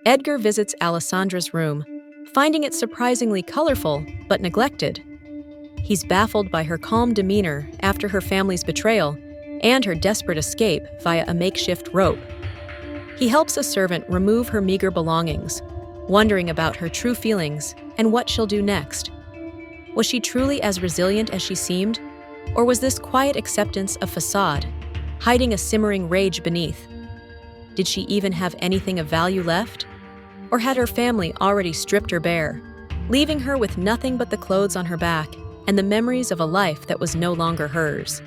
Edgar visits Alessandra's room, finding it surprisingly colorful but neglected. He's baffled by her calm demeanor after her family's betrayal and her desperate escape via a makeshift rope. He helps a servant remove her meager belongings, wondering about her true feelings and what she'll do next. Was she truly as resilient as she seemed? Or was this quiet acceptance a facade, hiding a simmering rage beneath? Did she even have anything of value left? Or had her family already stripped her bare, leaving her with nothing but the clothes on her back and the memories of a life that was no longer hers?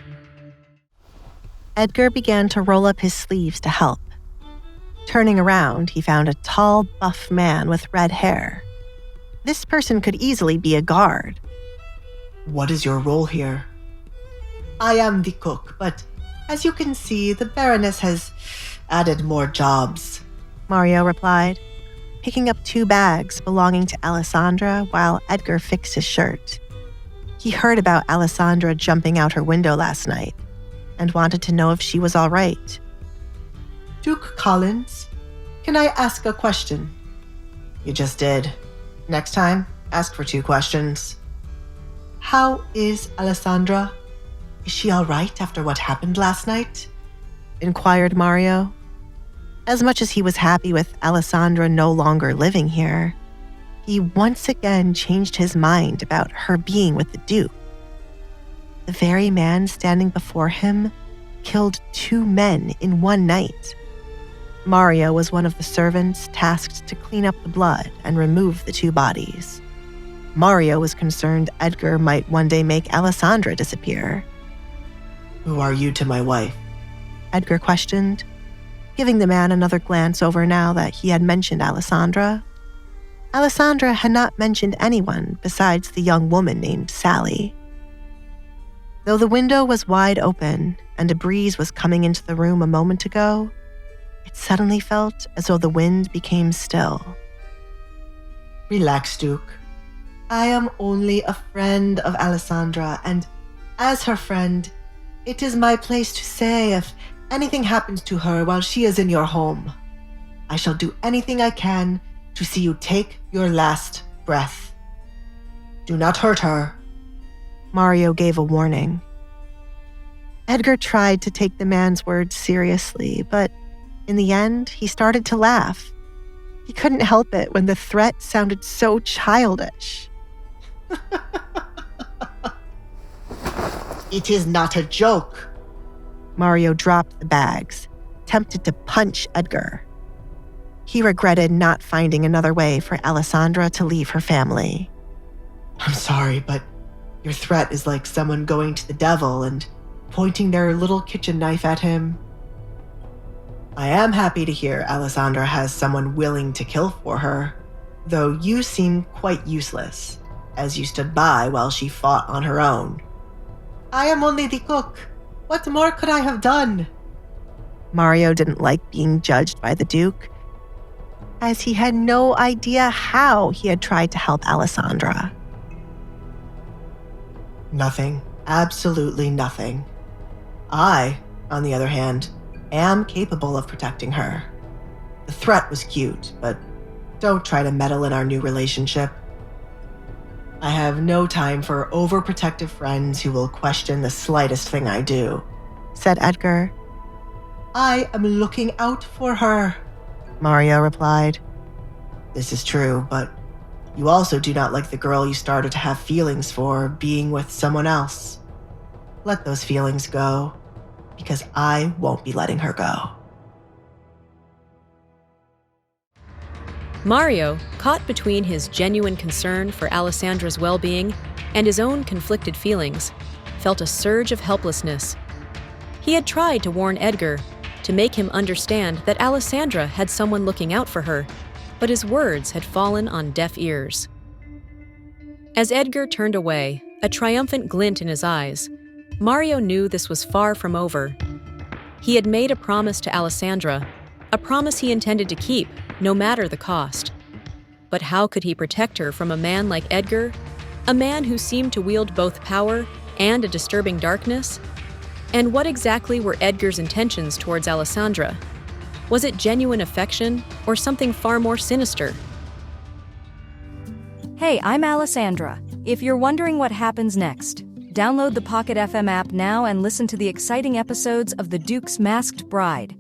Edgar began to roll up his sleeves to help. Turning around, he found a tall, buff man with red hair. This person could easily be a guard. What is your role here? I am the cook, but as you can see, the Baroness has added more jobs, Mario replied, picking up 2 bags belonging to Alessandra while Edgar fixed his shirt. He heard about Alessandra jumping out her window last night and wanted to know if she was all right. Duke Collins, can I ask a question? You just did. Next time, ask for 2 questions. How is Alessandra? Is she all right after what happened last night? Inquired Mario. As much as he was happy with Alessandra no longer living here, he once again changed his mind about her being with the Duke. The very man standing before him killed 2 men in one night. Mario was one of the servants tasked to clean up the blood and remove the 2 bodies. Mario was concerned Edgar might one day make Alessandra disappear. Who are you to my wife? Edgar questioned, giving the man another glance over now that he had mentioned Alessandra. Alessandra had not mentioned anyone besides the young woman named Sally. Though the window was wide open and a breeze was coming into the room a moment ago, it suddenly felt as though the wind became still. Relax, Duke. I am only a friend of Alessandra, and as her friend, it is my place to say if anything happens to her while she is in your home. I shall do anything I can to see you take your last breath. Do not hurt her. Mario gave a warning. Edgar tried to take the man's words seriously, but in the end, he started to laugh. He couldn't help it when the threat sounded so childish. It is not a joke. Mario dropped the bags, tempted to punch Edgar. He regretted not finding another way for Alessandra to leave her family. I'm sorry, but your threat is like someone going to the devil and pointing their little kitchen knife at him. I am happy to hear Alessandra has someone willing to kill for her, though you seem quite useless, as you stood by while she fought on her own. I am only the cook. What more could I have done? Mario didn't like being judged by the Duke, as he had no idea how he had tried to help Alessandra. Nothing. Absolutely nothing. I, on the other hand, am capable of protecting her. The threat was cute, but don't try to meddle in our new relationship. I have no time for overprotective friends who will question the slightest thing I do, said Edgar. I am looking out for her, Mario replied. This is true, but you also do not like the girl you started to have feelings for being with someone else. Let those feelings go, because I won't be letting her go. Mario, caught between his genuine concern for Alessandra's well-being and his own conflicted feelings, felt a surge of helplessness. He had tried to warn Edgar, to make him understand that Alessandra had someone looking out for her, but his words had fallen on deaf ears. As Edgar turned away, a triumphant glint in his eyes, Mario knew this was far from over. He had made a promise to Alessandra, a promise he intended to keep, no matter the cost. But how could he protect her from a man like Edgar, a man who seemed to wield both power and a disturbing darkness? And what exactly were Edgar's intentions towards Alessandra? Was it genuine affection or something far more sinister? Hey, I'm Alessandra. If you're wondering what happens next, download the Pocket FM app now and listen to the exciting episodes of The Duke's Masked Bride.